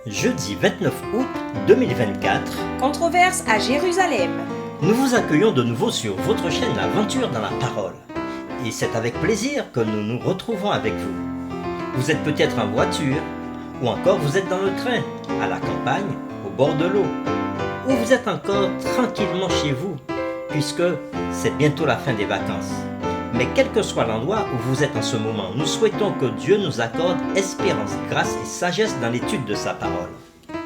Jeudi 29 août 2024, Controverse à Jérusalem. nous vous accueillons de nouveau sur votre chaîne L'Aventure dans la Parole. Et c'est avec plaisir que nous nous retrouvons avec vous. Vous êtes peut-être en voiture, ou encore vous êtes dans le train, à la campagne, au bord de l'eau, ou vous êtes encore tranquillement chez vous, puisque c'est bientôt la fin des vacances. Mais quel que soit l'endroit où vous êtes en ce moment, nous souhaitons que Dieu nous accorde espérance, grâce et sagesse dans l'étude de sa parole.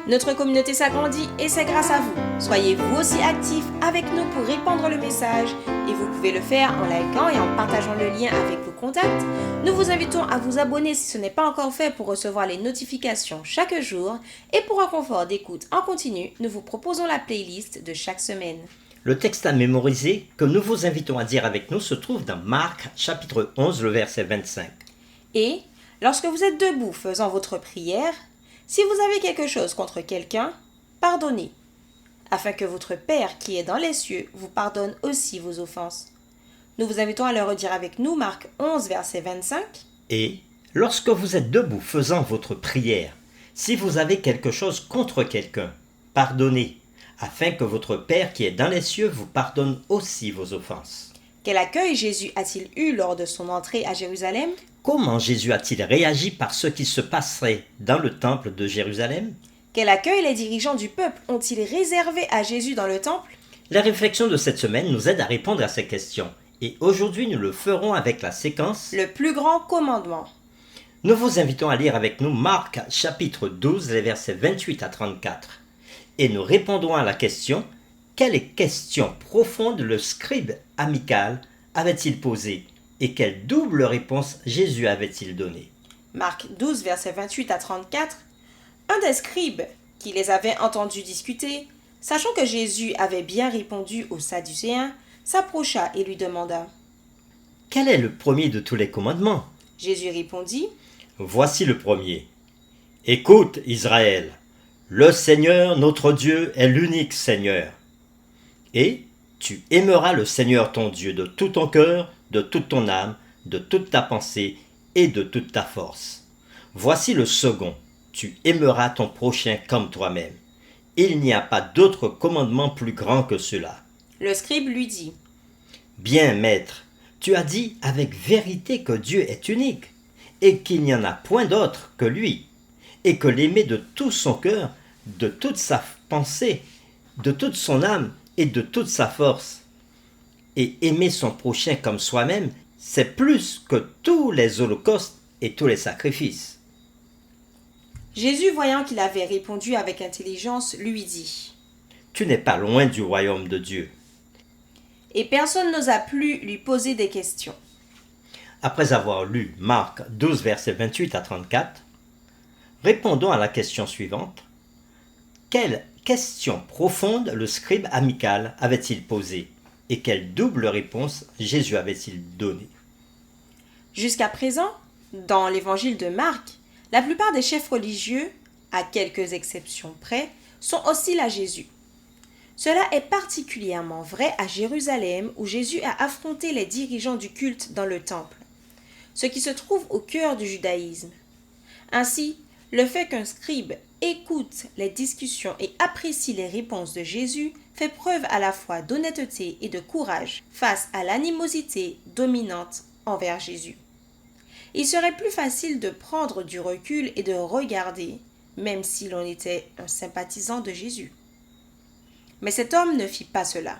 Notre communauté s'agrandit et c'est grâce à vous. Soyez vous aussi actifs avec nous pour répandre le message et vous pouvez le faire en likant et en partageant le lien avec vos contacts. Nous vous invitons à vous abonner si ce n'est pas encore fait pour recevoir les notifications chaque jour et pour un confort d'écoute en continu, nous vous proposons la playlist de chaque semaine. Le texte à mémoriser que nous vous invitons à dire avec nous se trouve dans Marc chapitre 11, le verset 25. Et, lorsque vous êtes debout faisant votre prière, si vous avez quelque chose contre quelqu'un, pardonnez, afin que votre Père qui est dans les cieux vous pardonne aussi vos offenses. Nous vous invitons à le redire avec nous, Marc 11, verset 25. Et lorsque vous êtes debout faisant votre prière, si vous avez quelque chose contre quelqu'un, pardonnez, afin que votre Père qui est dans les cieux vous pardonne aussi vos offenses. Quel accueil Jésus a-t-il eu lors de son entrée à Jérusalem? Comment Jésus a-t-il réagi par ce qui se passerait dans le temple de Jérusalem? Quel accueil les dirigeants du peuple ont-ils réservé à Jésus dans le temple? La réflexion de cette semaine nous aide à répondre à ces questions. Et aujourd'hui, nous le ferons avec la séquence Le plus grand commandement. Nous vous invitons à lire avec nous Marc chapitre 12, les versets 28 à 34. Et nous répondrons à la question « Quelle question profonde le scribe amical avait-il posée et quelle double réponse Jésus avait-il donnée ?» Marc 12, versets 28 à 34. Un des scribes qui les avait entendus discuter, sachant que Jésus avait bien répondu aux Sadducéens, s'approcha et lui demanda. Quel est le premier de tous les commandements? Jésus répondit. Voici le premier. Écoute, Israël, le Seigneur notre Dieu est l'unique Seigneur. Et tu aimeras le Seigneur ton Dieu de tout ton cœur, de toute ton âme, de toute ta pensée et de toute ta force. Voici le second. Tu aimeras ton prochain comme toi-même. Il n'y a pas d'autre commandement plus grand que cela. Le scribe lui dit. Bien, maître, tu as dit avec vérité que Dieu est unique et qu'il n'y en a point d'autre que lui, et que l'aimer de tout son cœur, de toute sa pensée, de toute son âme et de toute sa force, et aimer son prochain comme soi-même, c'est plus que tous les holocaustes et tous les sacrifices. Jésus, voyant qu'il avait répondu avec intelligence, lui dit. Tu n'es pas loin du royaume de Dieu. Et personne n'osa plus lui poser des questions. Après avoir lu Marc 12, versets 28 à 34, répondons à la question suivante. Quelle question profonde le scribe amical avait-il posée et quelle double réponse Jésus avait-il donnée? Jusqu'à présent, dans l'évangile de Marc, la plupart des chefs religieux, à quelques exceptions près, sont hostiles à Jésus. Cela est particulièrement vrai à Jérusalem où Jésus a affronté les dirigeants du culte dans le temple, ce qui se trouve au cœur du judaïsme. Ainsi, le fait qu'un scribe écoute les discussions et apprécie les réponses de Jésus fait preuve à la fois d'honnêteté et de courage face à l'animosité dominante envers Jésus. Il serait plus facile de prendre du recul et de regarder, même si l'on était un sympathisant de Jésus. Mais cet homme ne fit pas cela.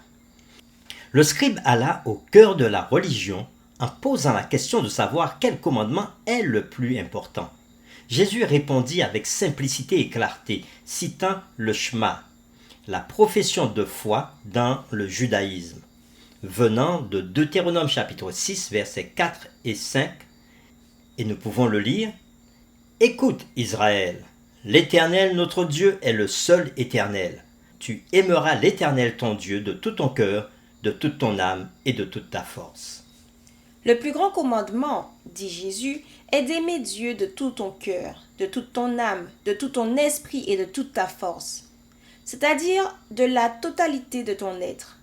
Le scribe alla au cœur de la religion en posant la question de savoir quel commandement est le plus important. Jésus répondit avec simplicité et clarté, citant le Shema, la profession de foi dans le judaïsme, venant de Deutéronome chapitre 6, versets 4 et 5, et nous pouvons le lire. Écoute, Israël, l'Éternel notre Dieu est le seul éternel. Tu aimeras l'Éternel ton Dieu de tout ton cœur, de toute ton âme et de toute ta force. Le plus grand commandement, dit Jésus, est d'aimer Dieu de tout ton cœur, de toute ton âme, de tout ton esprit et de toute ta force, c'est-à-dire de la totalité de ton être.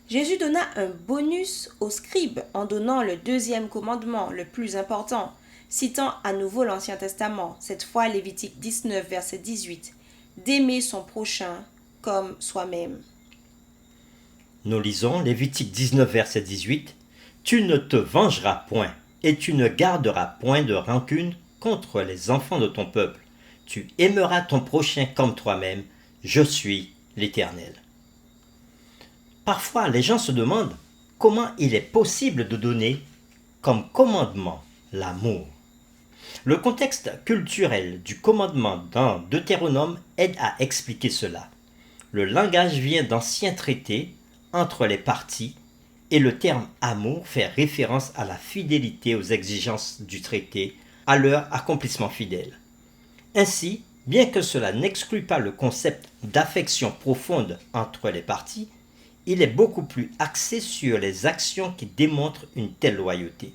Jésus donna un bonus aux scribes en donnant le deuxième commandement, le plus important, citant à nouveau l'Ancien Testament, cette fois Lévitique 19, verset 18, d'aimer son prochain comme soi-même. Nous lisons Lévitique 19, verset 18. Tu ne te vengeras point, et tu ne garderas point de rancune contre les enfants de ton peuple. Tu aimeras ton prochain comme toi-même. Je suis l'Éternel. Parfois, les gens se demandent comment il est possible de donner comme commandement l'amour. Le contexte culturel du commandement dans Deutéronome aide à expliquer cela. Le langage vient d'anciens traités entre les parties et le terme amour fait référence à la fidélité aux exigences du traité, à leur accomplissement fidèle. Ainsi, bien que cela n'exclue pas le concept d'affection profonde entre les parties, il est beaucoup plus axé sur les actions qui démontrent une telle loyauté.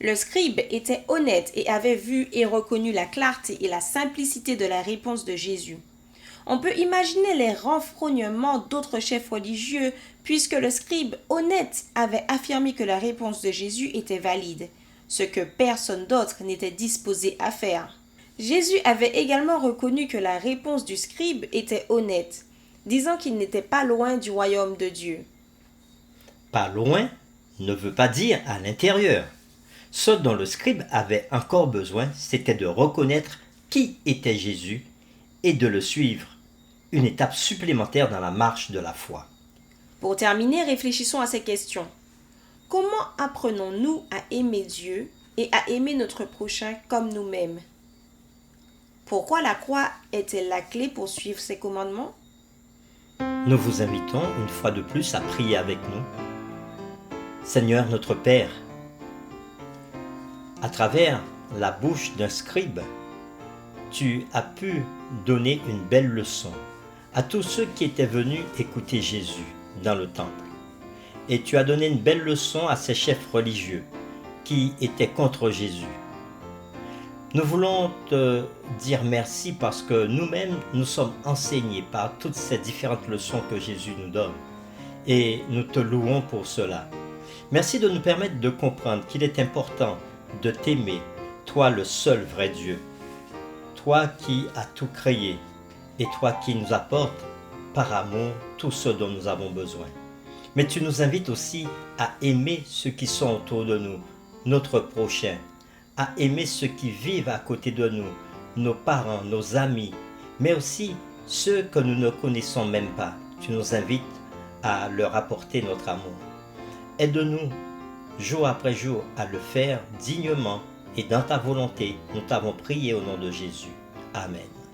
Le scribe était honnête et avait vu et reconnu la clarté et la simplicité de la réponse de Jésus. On peut imaginer les renfrognements d'autres chefs religieux puisque le scribe honnête avait affirmé que la réponse de Jésus était valide, ce que personne d'autre n'était disposé à faire. Jésus avait également reconnu que la réponse du scribe était honnête, disant qu'il n'était pas loin du royaume de Dieu. Pas loin ne veut pas dire à l'intérieur. Ce dont le scribe avait encore besoin, c'était de reconnaître qui était Jésus et de le suivre, une étape supplémentaire dans la marche de la foi. Pour terminer, réfléchissons à ces questions. Comment apprenons-nous à aimer Dieu et à aimer notre prochain comme nous-mêmes? Pourquoi la croix est-elle la clé pour suivre ses commandements? Nous vous invitons une fois de plus à prier avec nous. Seigneur notre Père, à travers la bouche d'un scribe, tu as pu donner une belle leçon à tous ceux qui étaient venus écouter Jésus dans le temple. Et tu as donné une belle leçon à ces chefs religieux qui étaient contre Jésus. Nous voulons te dire merci parce que nous-mêmes, nous sommes enseignés par toutes ces différentes leçons que Jésus nous donne. Et nous te louons pour cela. Merci de nous permettre de comprendre qu'il est important de t'aimer, toi le seul vrai Dieu, toi qui as tout créé et toi qui nous apportes par amour tout ce dont nous avons besoin. Mais tu nous invites aussi à aimer ceux qui sont autour de nous, notre prochain, à aimer ceux qui vivent à côté de nous, nos parents, nos amis, mais aussi ceux que nous ne connaissons même pas. Tu nous invites à leur apporter notre amour. Aide-nous, jour après jour, à le faire dignement et dans ta volonté. Nous t'avons prié au nom de Jésus. Amen.